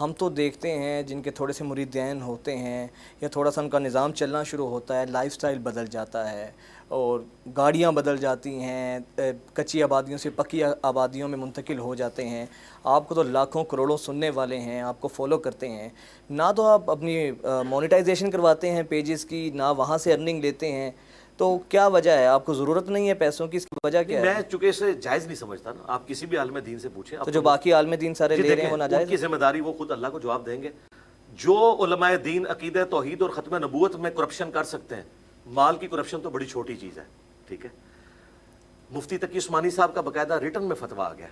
ہم تو دیکھتے ہیں جن کے تھوڑے سے مریدین ہوتے ہیں یا تھوڑا سا ان کا نظام چلنا شروع ہوتا ہے، لائف سٹائل بدل جاتا ہے اور گاڑیاں بدل جاتی ہیں، کچی آبادیوں سے پکی آبادیوں میں منتقل ہو جاتے ہیں. آپ کو تو لاکھوں کروڑوں سننے والے ہیں، آپ کو فالو کرتے ہیں، نہ تو آپ اپنی مونیٹائزیشن کرواتے ہیں پیجز کی، نہ وہاں سے ارننگ لیتے ہیں. تو کیا وجہ ہے؟ آپ کو ضرورت نہیں ہے پیسوں کی، اس کی وجہ کیا ہے؟ میں چونکہ اسے جائز نہیں سمجھتا نا. آپ کسی بھی عالم دین سے پوچھیں. تو جو باقی عالم دین سارے لے رہے ہیں وہ ناجائز ان کی ذمہ داری وہ خود اللہ کو جواب دیں گے. جو علماء دین عقیدہ توحید اور ختم نبوت میں کرپشن کر سکتے ہیں، مال کی کرپشن تو بڑی چھوٹی چیز ہے. ٹھیک ہے، مفتی تقی عثمانی صاحب کا باقاعدہ ریٹن میں فتویٰ آ گیا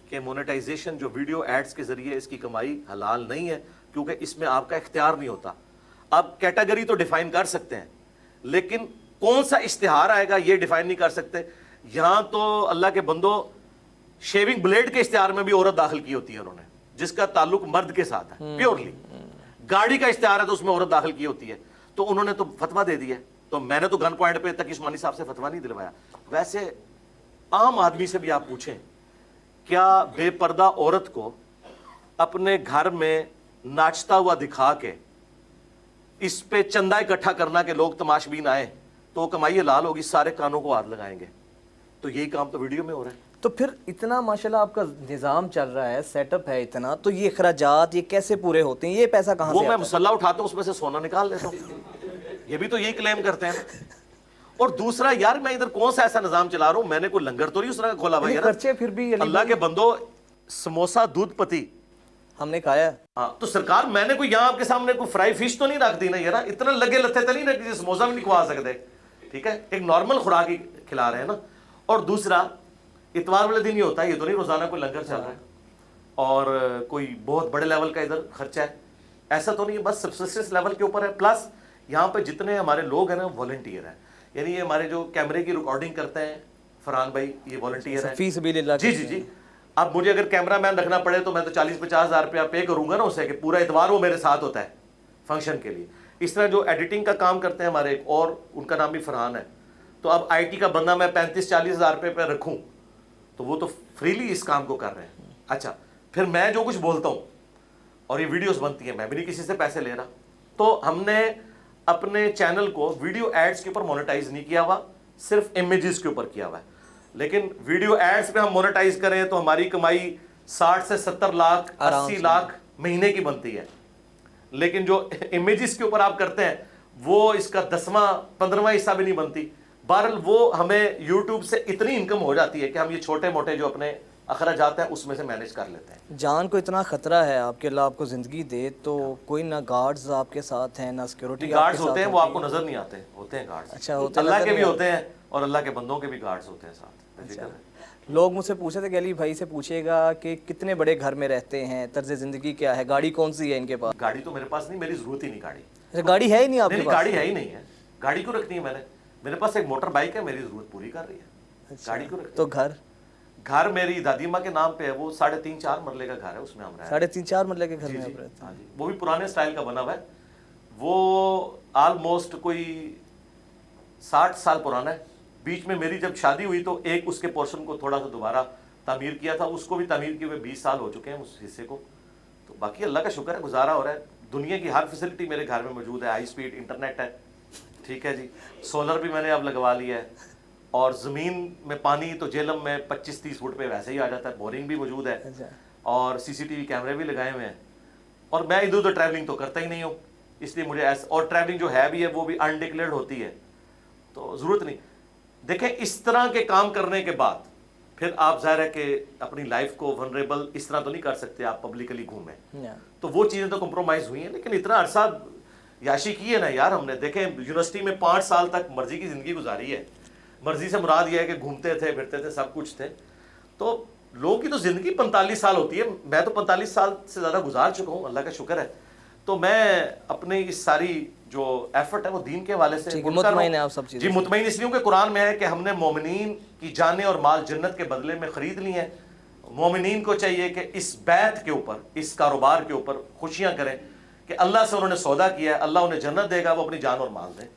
کہ مونیٹائزیشن جو ویڈیو ایڈز کے ذریعے اس کی کمائی حلال نہیں ہے، کیونکہ اس میں آپ کا اختیار نہیں ہوتا. آپ کیٹیگری تو ڈیفائن کر سکتے ہیں، لیکن کون سا اشتہار آئے گا یہ ڈیفائن نہیں کر سکتے. یہاں تو اللہ کے بندوں شیونگ بلیڈ کے اشتہار میں بھی عورت داخل کی ہوتی ہے انہوں نے، جس کا تعلق مرد کے ساتھ ہے پیورلی. گاڑی کا اشتہار ہے تو اس میں عورت داخل کی ہوتی ہے، تو انہوں نے تو فتویٰ دے دیا ہے. تو میں نے تو گن پوائنٹ پہ تقی عثمانی صاحب سے فتویٰ نہیں دلوایا. ویسے عام آدمی سے بھی آپ پوچھیں، کیا بے پردہ عورت کو اپنے گھر میں ناچتا ہوا دکھا کے اس پہ چندہ اکٹھا کرنا کہ لوگ تماشبین آئے تو کمائی حلال ہوگی، سارے کانوں کو ہاتھ لگائیں گے؟ تو یہی کام تو ویڈیو میں ہو رہا ہے. تو پھر اتنا ماشاءاللہ آپ کا نظام چل رہا ہے، سیٹ اپ ہے اتنا، تو یہ اخراجات یہ کیسے پورے ہوتے ہیں؟ یہ پیسہ کہاں سے وہ میں آتا ہے؟ مسلح اٹھاتا ہوں، اس میں سے سونا نکال لیتا ہوں. یہ بھی تو یہی کلیم کرتے ہیں. اور دوسرا یار، میں ادھر کون سا ایسا نظام چلا رہا ہوں؟ میں نے کوئی لنگر تو نہیں اس طرح کھولا بھائی یار. خرچے پھر بھی اللہ کے بندو، سموسا دودھ پتی ہم نے کھایا ہے. ہاں تو سرکار میں نے کوئی یہاں آپ کے سامنے کوئی فرائی فش تو نہیں رکھ دی نا یار. اتنا لگے لتھے تو نہیں رکھ دی، سموسا بھی نہیں کھوا سکتے. ٹھیک ہے، ایک نارمل خوراک ہی کھلا رہے ہیں نا. اور دوسرا، اتوار والے دن ہی ہوتا ہے، یہ تو نہیں روزانہ کوئی لنگر چل رہا ہے اور کوئی بہت بڑے لیول کا ادھر خرچہ ہے. ایسا تو نہیں ہے، بس سبسسٹنس لیول کے اوپر ہے. پلس یہاں پہ جتنے ہمارے لوگ ہیں نا والنٹیئر ہیں، یعنی یہ ہمارے جو کیمرے کی ریکارڈنگ کرتے ہیں، فرحان بھائی یہ والنٹیئر ہیں. فی سبیل اللہ. جی جی جی. اب مجھے اگر کیمرہ مین رکھنا پڑے تو میں تو 40-50 ہزار روپیہ پے کروں گا نا اسے، کہ پورا اتوار وہ میرے ساتھ ہوتا ہے فنکشن کے لیے. اس طرح جو ایڈیٹنگ کا کام کرتے ہیں ہمارے ایک اور، ان کا نام بھی فرحان ہے. تو اب آئی ٹی کا بندہ میں 35-40 ہزار روپے پہ رکھوں تو وہ تو فریلی اس کام کو کر رہے ہیں. اچھا، پھر میں جو کچھ بولتا ہوں اور یہ ویڈیوز بنتی ہیں، میں بھی نہیں کسی سے پیسے لے رہا. تو ہم نے اپنے چینل کو ویڈیو ایڈز کے اوپر مونیٹائز نہیں کیا ہوا، صرف امیجز کے اوپر کیا ہوا ہے. لیکن ویڈیو ایڈز پہ ہم مونیٹائز کریں تو ہماری کمائی 60 سے 70 لاکھ 80 لاکھ مہینے کی بنتی ہے. لیکن جو امیجز کے اوپر آپ کرتے ہیں وہ اس کا 10واں 15واں حصہ بھی نہیں بنتی. بہرحال وہ ہمیں یوٹیوب سے اتنی انکم ہو جاتی ہے کہ ہم یہ چھوٹے موٹے جو اپنے اخراجات ہیں اس میں سے مینیج کر لیتے ہیں. جان کو اتنا خطرہ ہے آپ کے، اللہ آپ کو زندگی دے، تو کوئی نہ گارڈز آپ کے ساتھ ہیں نہ سیکیورٹی. گارڈز ہوتے ہیں، وہ آپ کو نظر نہیں آتے، ہوتے ہیں گارڈز. اچھا، ہوتے ہیں، اللہ کے بھی ہوتے ہیں اور اللہ کے بندوں کے بھی گارڈز ہوتے ہیں ساتھ. لوگ مجھ سے پوچھے تھے کہ علی بھائی سے پوچھے گا کہ کتنے بڑے گھر میں رہتے ہیں، طرز زندگی کیا ہے، گاڑی کون سی ہے ان کے پاس؟ گاڑی تو میرے پاس نہیں، میری ضرورت ہی نہیں گاڑی. گاڑی ہے ہی نہیں آپ کے نہیں، پاس؟ گاڑی ہے ہی نہیں ہے. گاڑی کو رکھنی ہے میں نے، میرے پاس ایک موٹر بائک ہے، میری ضرورت پوری کر رہی ہے. گاڑی کو رکھنی. تو گھر میری دادی ماں کے نام پہ ہے، وہ 3.5-4 مرلے کا گھر ہے، اس میں ہم رہتے ہیں. 3.5-4 مرلے کے گھر میں آپ رہتے ہیں؟ ہاں جی، وہ بھی پرانے سٹائل کا بنا ہوا ہے. وہ آلموسٹ کوئی 60 سال پرانا ہے. بیچ میں میری جب شادی ہوئی تو ایک اس کے پورشن کو تھوڑا سا دوبارہ تعمیر کیا تھا، اس کو بھی تعمیر کیے ہوئے 20 سال ہو چکے ہیں اس حصے کو. تو باقی اللہ کا شکر ہے، گزارا ہو رہا ہے. دنیا کی ہر فیسلٹی میرے گھر میں موجود ہے. ہائی سپیڈ انٹرنیٹ ہے، ٹھیک ہے جی. سولر بھی میں نے اب لگوا لیا ہے. اور زمین میں پانی تو جہلم میں 25-30 فٹ پہ ویسے ہی آ جاتا ہے. بورنگ بھی موجود ہے اور CCTV کیمرے بھی لگائے ہوئے ہیں. اور میں ادھر ادھر ٹریولنگ تو کرتا ہی نہیں ہوں، اس لیے مجھے ایسا، اور ٹریولنگ جو ہے بھی ہے وہ بھی انڈکلیئرڈ ہوتی ہے، تو ضرورت نہیں. دیکھیں اس طرح کے کام کرنے کے بعد پھر آپ ظاہر ہے کہ اپنی لائف کو ونریبل اس طرح تو نہیں کر سکتے آپ پبلکلی گھومیں. تو وہ چیزیں تو کمپرومائز ہوئی ہیں. لیکن اتنا عرصہ یاشی کی ہے نا یار ہم نے. دیکھیں یونیورسٹی میں 5 سال تک مرضی کی زندگی گزاری ہے. مرضی سے مراد یہ ہے کہ گھومتے تھے پھرتے تھے، سب کچھ تھے. تو لوگوں کی تو زندگی 45 سال ہوتی ہے، میں تو 45 سال سے زیادہ گزار چکا ہوں، اللہ کا شکر ہے. تو میں اپنی اس ساری جو ایفرٹ ہے وہ دین کے حوالے سے مطمئن ہے آپ سب چیزیں؟ جی مطمئن اس لیے کہ قرآن میں ہے کہ ہم نے مومنین کی جانیں اور مال جنت کے بدلے میں خرید لی ہیں. مومنین کو چاہیے کہ اس بیعت کے اوپر، اس کاروبار کے اوپر خوشیاں کریں کہ اللہ سے انہوں نے سودا کیا ہے، اللہ انہیں جنت دے گا، وہ اپنی جان اور مال دیں.